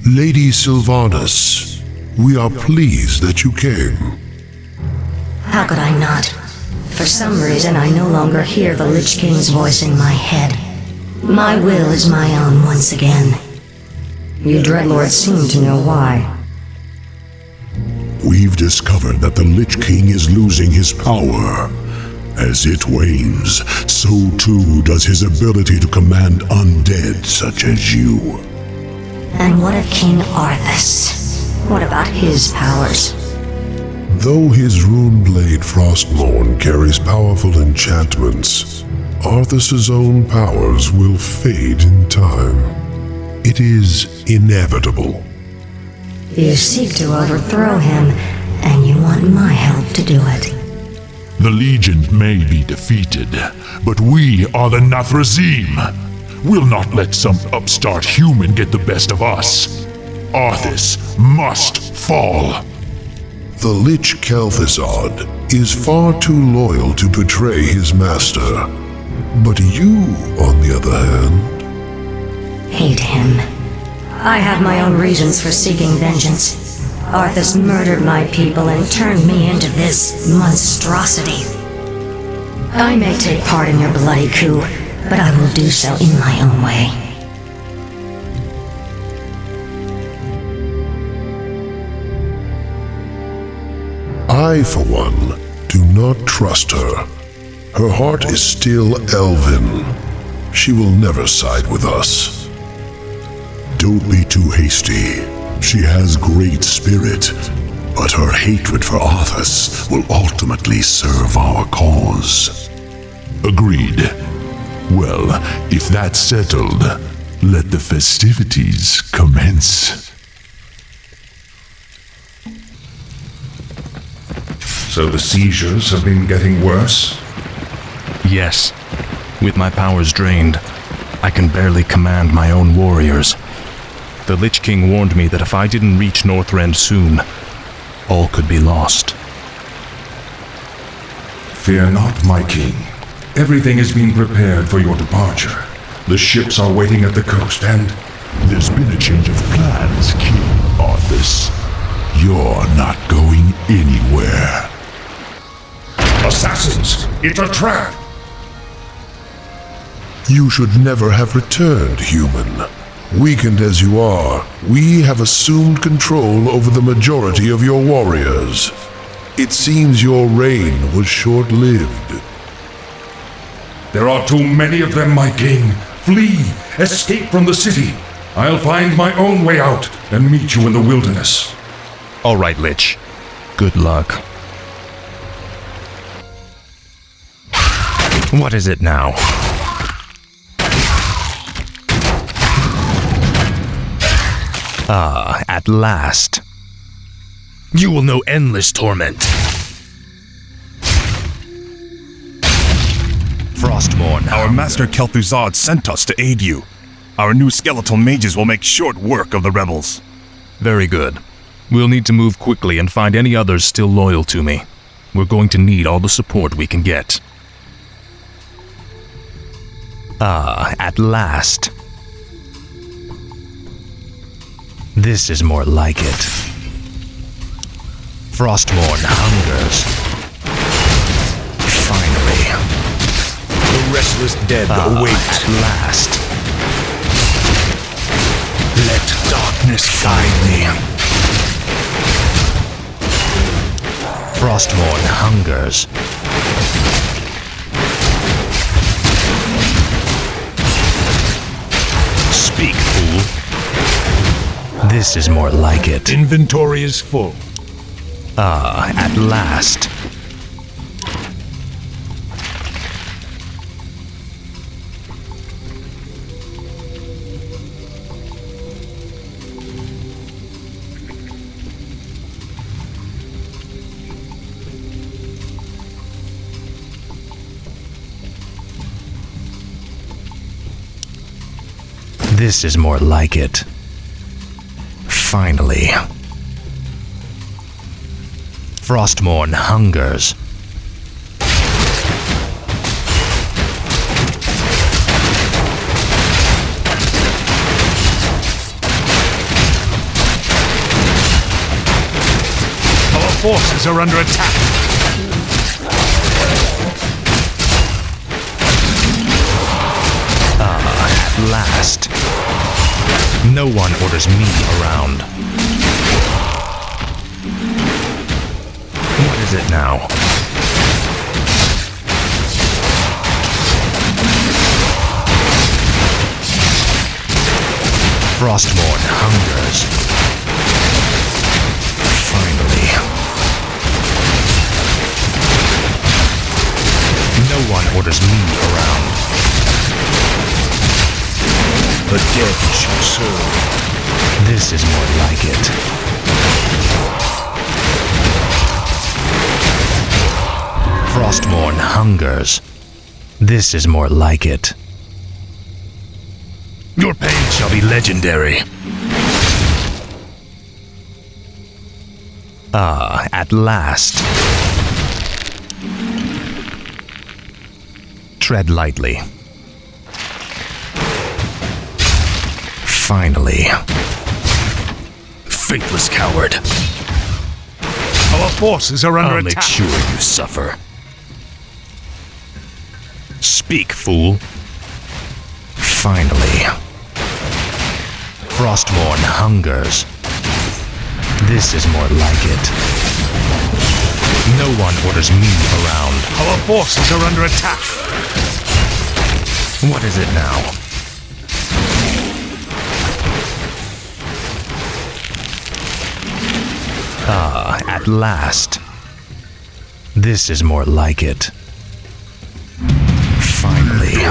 Lady Sylvanas, we are pleased that you came. How could I not? For some reason, I no longer hear the Lich King's voice in my head. My will is my own once again. You Dreadlords seem to know why. We've discovered that the Lich King is losing his power. As it wanes, so too does his ability to command undead such as you. And what of King Arthas? What about his powers? Though his runeblade Frostmourne carries powerful enchantments, Arthas's own powers will fade in time. It is inevitable. You seek to overthrow him, and you want my help to do it. The Legion may be defeated, but we are the Nathrazim. We'll not let some upstart human get the best of us. Arthas must fall. The Lich Kel'Thuzad is far too loyal to betray his master. But you, on the other hand... Hate him. I have my own reasons for seeking vengeance. Arthas murdered my people and turned me into this monstrosity. I may take part in your bloody coup, but I will do so in my own way. I, for one, do not trust her. Her heart is still elven. She will never side with us. Don't be too hasty. She has great spirit, but her hatred for Arthas will ultimately serve our cause. Agreed. Well, if that's settled, let the festivities commence. So the seizures have been getting worse? Yes. With my powers drained, I can barely command my own warriors. The Lich King warned me that if I didn't reach Northrend soon, all could be lost. Fear not, my king. Everything is being prepared for your departure. The ships are waiting at the coast, and... There's been a change of plans, King Arthas. You're not going anywhere. Assassins! It's a trap! You should never have returned, human. Weakened as you are, we have assumed control over the majority of your warriors. It seems your reign was short-lived. There are too many of them, my king. Flee! Escape from the city! I'll find my own way out and meet you in the wilderness. All right, Lich. Good luck. What is it now? Ah, at last. You will know endless torment. Frostmourne. Our master Kel'Thuzad sent us to aid you. Our new skeletal mages will make short work of the rebels. Very good. We'll need to move quickly and find any others still loyal to me. We're going to need all the support we can get. Ah, at last. This is more like it. Frostmourne hungers. Finally. The restless dead await. At last. Let darkness find me. Frostmourne hungers. Speak, fool. This is more like it. Inventory is full. Ah, at last. This is more like it. Finally. Frostmourne hungers. forces are under attack. At last. No one orders me around. What is it now? Frostmourne hungers. Finally. No one orders me around. The dead shall serve. This is more like it. Frostmourne hungers. This is more like it. Your pain shall be legendary. At last. Tread lightly. Finally. Faithless coward. Our forces are under I'll make attack. sure you suffer. Speak, fool. Finally. Frostmourne hungers. This is more like it. No one orders me around. Our forces are under attack. What is it now? At last. This is more like it. Finally.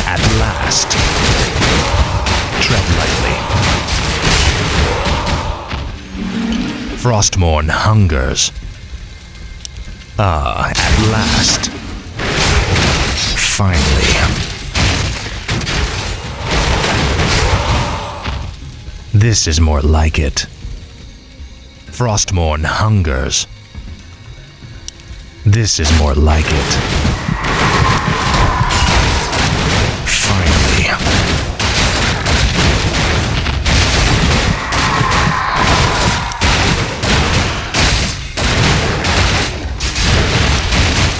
At last. Tread lightly. Frostmourne hungers. At last. Finally. This is more like it. Frostmourne hungers. This is more like it. Finally.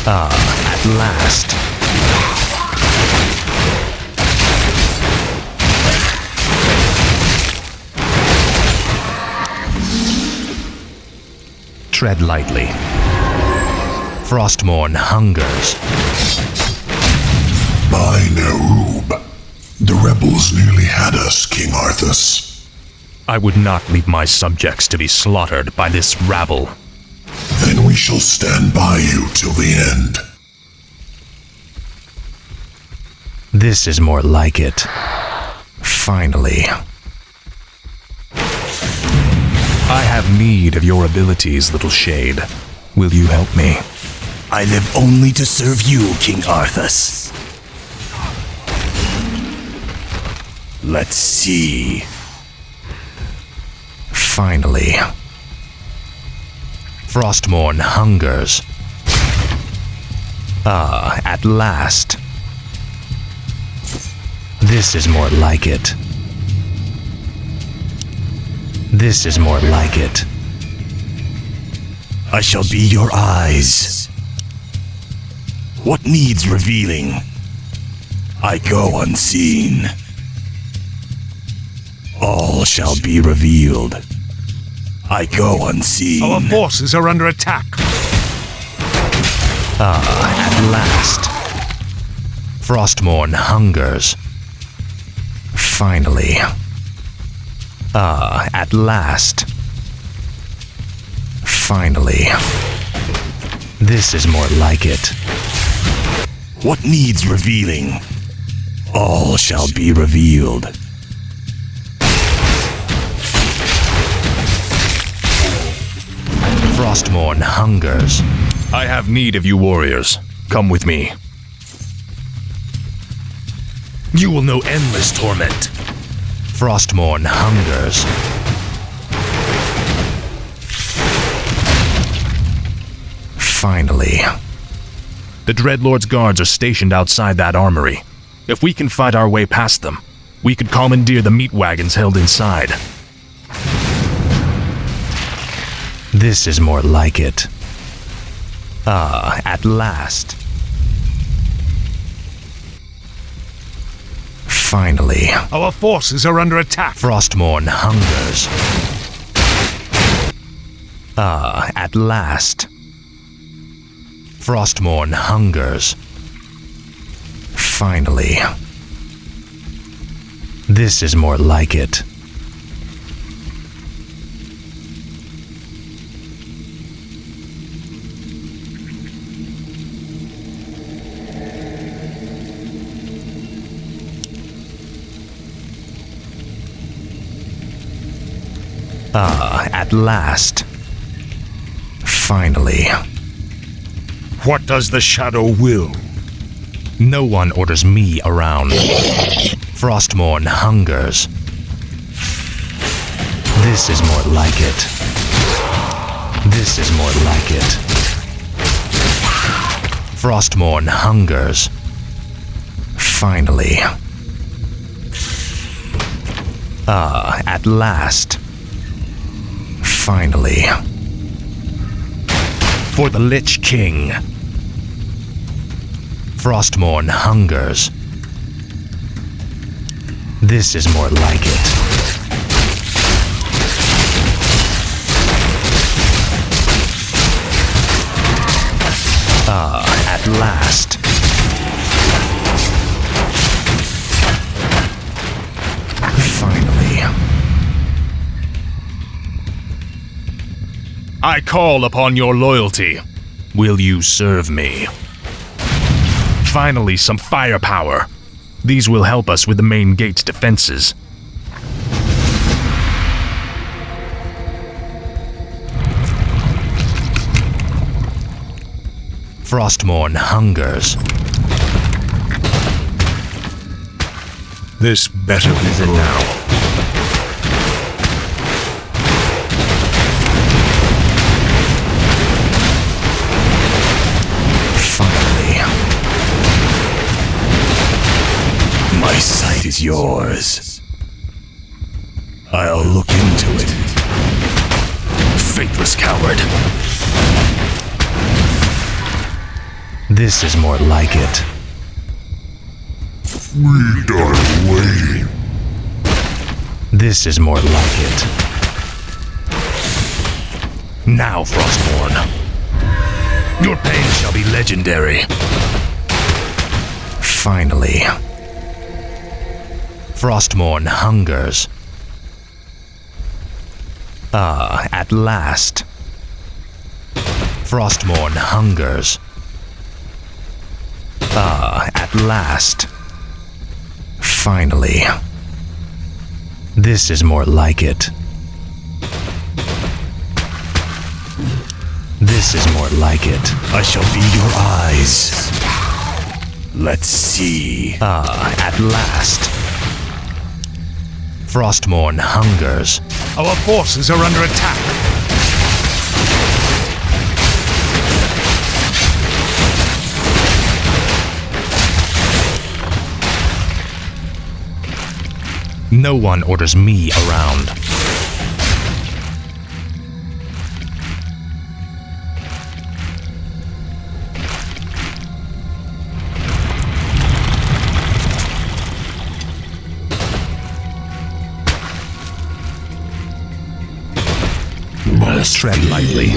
At last. Tread lightly. Frostmourne hungers. By Nerub, the rebels nearly had us, King Arthas. I would not leave my subjects to be slaughtered by this rabble. Then we shall stand by you till the end. This is more like it. Finally. I have need of your abilities, little shade. Will you help me? I live only to serve you, King Arthas. Let's see. Finally. Frostmourne hungers. At last. This is more like it. This is more like it. I shall be your eyes. What needs revealing? I go unseen. All shall be revealed. I go unseen. Our forces are under attack. At last. Frostmourne hungers. Finally. At last. Finally. This is more like it. What needs revealing? All shall be revealed. Frostmourne hungers. I have need of you warriors. Come with me. You will know endless torment. Frostmourne hungers. Finally. The Dreadlord's guards are stationed outside that armory. If we can fight our way past them, we could commandeer the meat wagons held inside. This is more like it. Ah, at last. Finally. Our forces are under attack. Frostmourne hungers. Ah, at last. Frostmourne hungers. Finally. This is more like it. Ah, at last. Finally. What does the shadow will? No one orders me around. Frostmourne hungers. This is more like it. This is more like it. Frostmourne hungers. Finally. Ah, at last. Finally. For the Lich King. Frostmourne hungers. This is more like it. Ah, at last. Finally. I call upon your loyalty. Will you serve me? Finally, some firepower. These will help us with the main gate's defenses. Frostmourne hungers. This better be it now. My sight is yours. I'll look into it. Faithless coward. This is more like it. We died waiting. This is more like it. Now, Frostmourne. Your pain shall be legendary. Finally. Frostmourne hungers. Ah, at last. Frostmourne hungers. Ah, at last. Finally. This is more like it. This is more like it. I shall be your eyes. Let's see. Ah, at last. Frostmourne hungers. Our forces are under attack. No one orders me around. Tread lightly.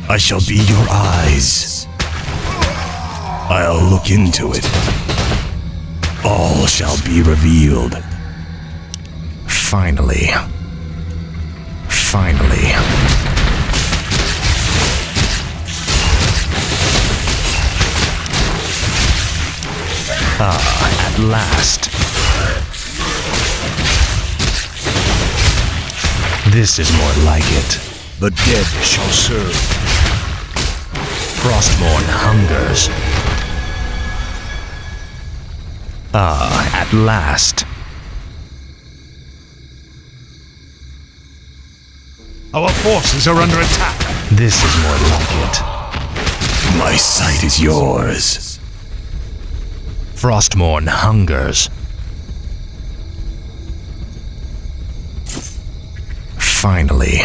I shall be your eyes. I'll look into it. All shall be revealed. Finally. Finally. Ah, at last. This is more like it. The dead shall serve. Frostmourne hungers. Ah, at last. Our forces are under attack. This is more like it. My sight is yours. Frostmourne hungers. Finally.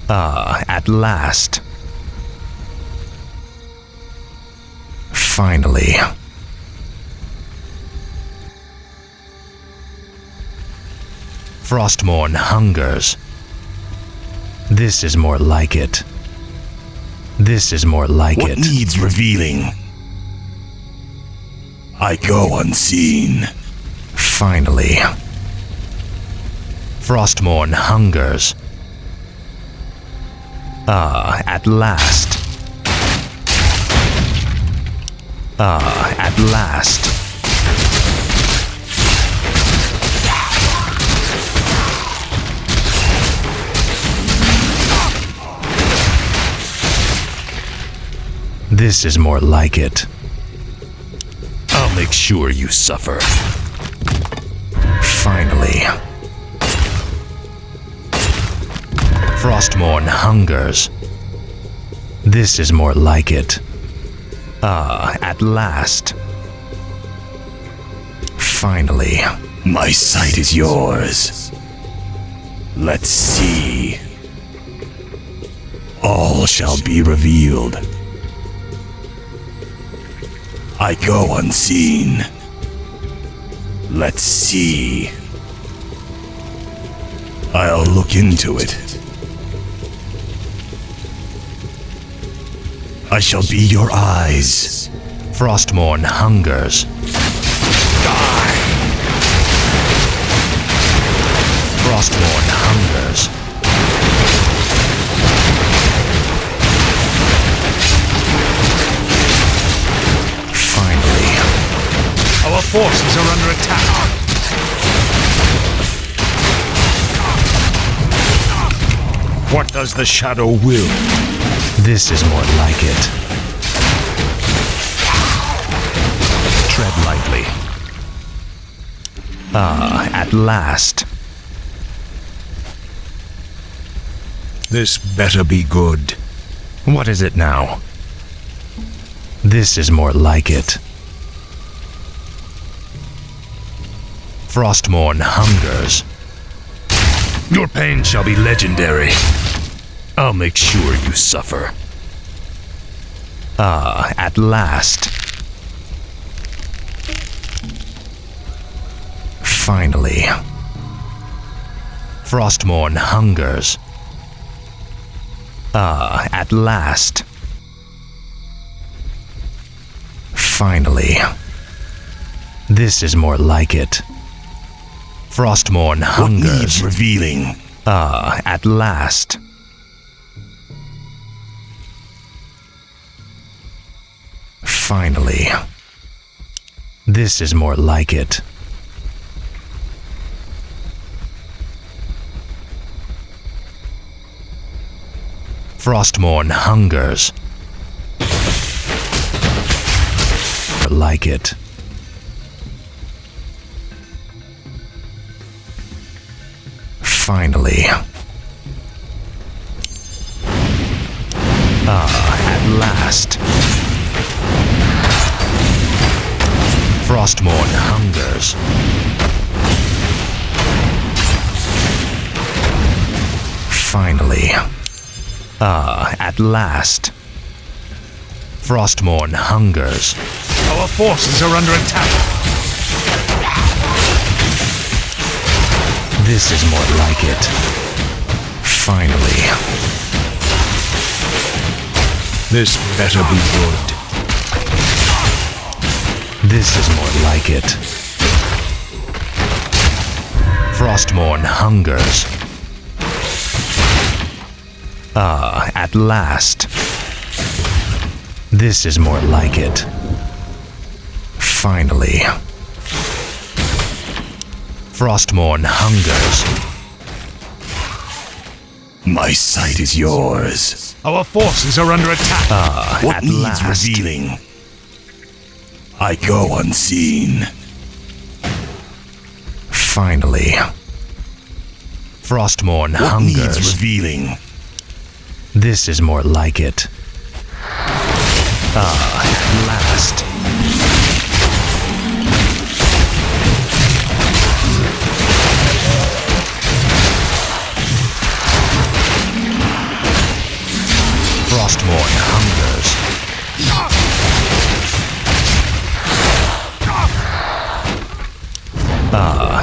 At last. Finally. Frostmourne hungers. This is more like it. This is more like What it. needs revealing? I go unseen. Finally. Frostmourne hungers. At last. At last. This is more like it. I'll make sure you suffer. Finally. Frostmourne hungers. This is more like it. At last. Finally. My sight is yours. Let's see. All shall be revealed. I go unseen. Let's see. I'll look into it. I shall be your eyes. Frostmourne hungers. Die! Frostmourne hungers. Finally. Our forces are under attack. What does the shadow will? This is more like it. Tread lightly. At last. This better be good. What is it now? This is more like it. Frostmourne hungers. Your pain shall be legendary. I'll make sure you suffer. At last. Finally. Frostmourne hungers. At last. Finally. This is more like it. Frostmourne What hungers. needs revealing? At last. Finally. This is more like it. Frostmourne hungers. Like it. Finally. At last. Frostmourne hungers. Finally. At last. Frostmourne hungers. Our forces are under attack. This is more like it. Finally. This better be good. This is more like it. Frostmourne hungers. At last. This is more like it. Finally. Frostmourne hungers. My sight is yours. Our forces are under attack. What At needs last. revealing? I go unseen. Finally. Frostmourne What hungers. needs revealing? This is more like it. At last. Frostmourne hungers.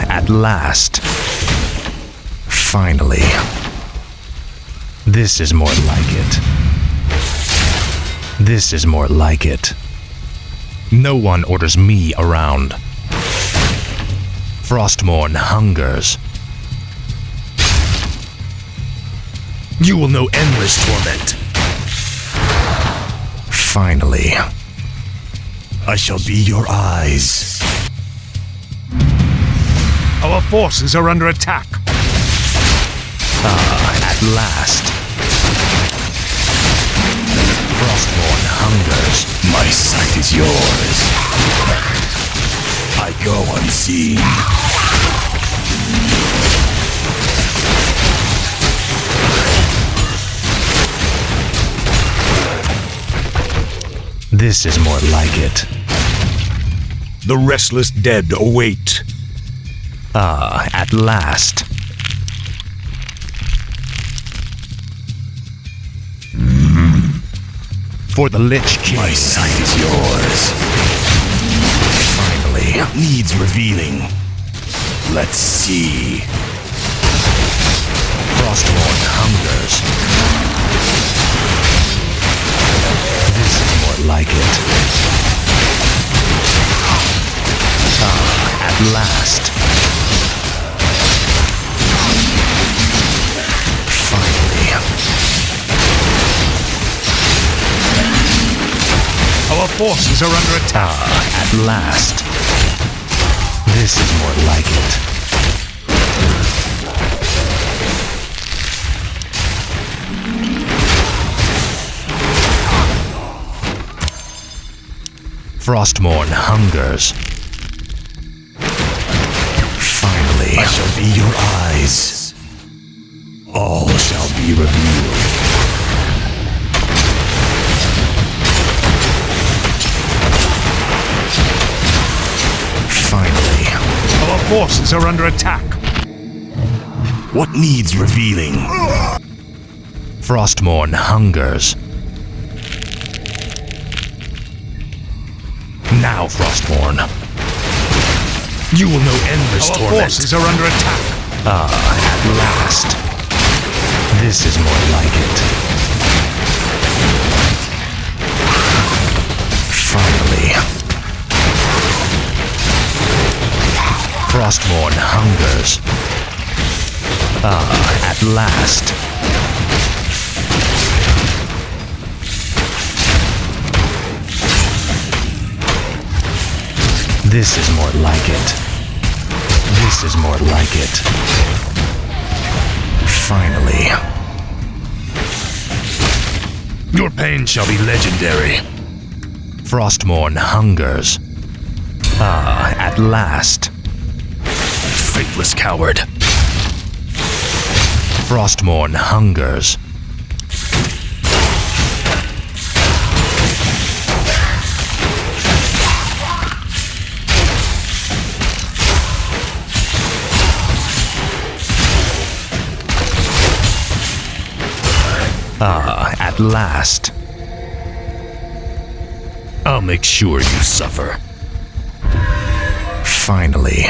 At last. Finally. This is more like it. This is more like it. No one orders me around. Frostmourne hungers. You will know endless torment. Finally. I shall be your eyes. Our forces are under attack. At last. Frostmourne hungers. My sight is yours. I go unseen. This is more like it. The restless dead await. At last. For the Lich King. My sight is yours. Finally. What needs revealing? Let's see. Frostmourne hungers. This is more like it. At last. Finally. Our forces are under attack. At last. This is more like it. Frostmourne hungers. Finally. I shall be your eyes. All shall be revealed. Finally. Our forces are under attack. What needs revealing? Frostmourne hungers. Now, Frostmourne. You will know endless Our torment. forces are under attack. At last. This is more like it. Finally. Frostmourne hungers. At last. This is more like it. This is more like it. Finally. Your pain shall be legendary. Frostmourne hungers. At last. Faithless coward. Frostmourne hungers. At last. I'll make sure you suffer. Finally.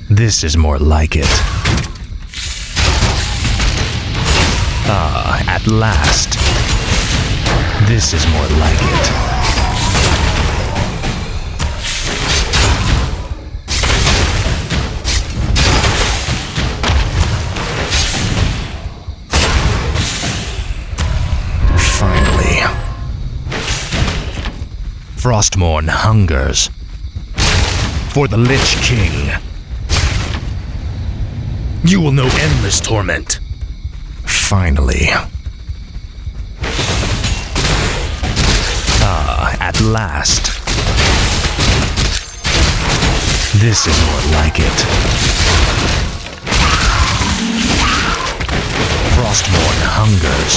This is more like it. At last. This is more like it. Frostmourne hungers. For the Lich King. You will know endless torment. Finally. At last. This is more like it. Frostmourne hungers.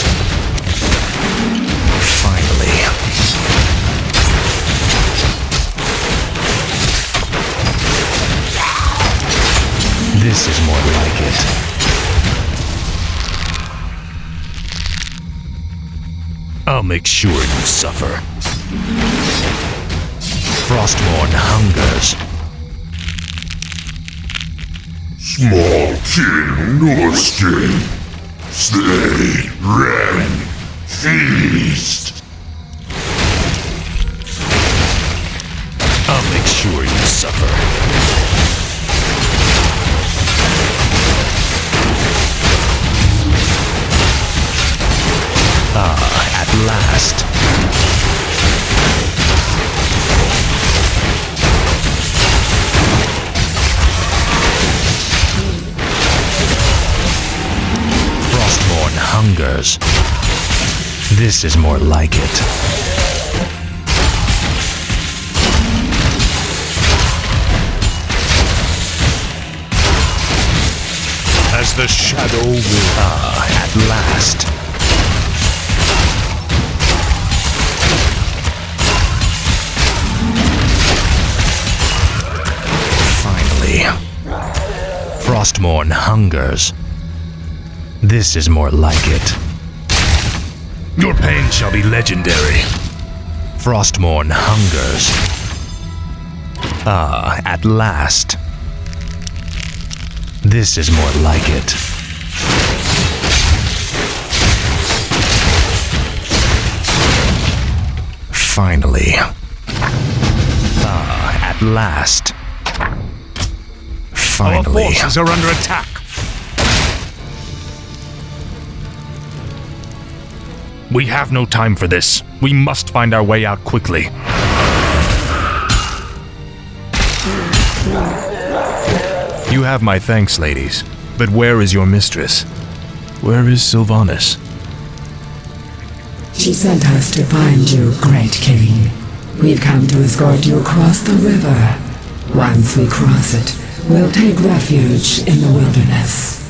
Finally. This is more like it. I'll make sure you suffer. Frostmourne hungers. Small king Norskin. Slay, rend, feast. I'll make sure you suffer. Ah, at last. Frostmourne hungers. This is more like it. As the shadow will... Ah, at last. Frostmourne hungers. This is more like it. Your pain shall be legendary. Frostmourne hungers. Ah, at last. This is more like it. Finally. Ah, at last. Finally. Our forces are under attack. We have no time for this. We must find our way out quickly. You have my thanks, ladies. But where is your mistress? Where is Sylvanas? She sent us to find you, great king. We've come to escort you across the river. Once we cross it, we'll take refuge in the wilderness.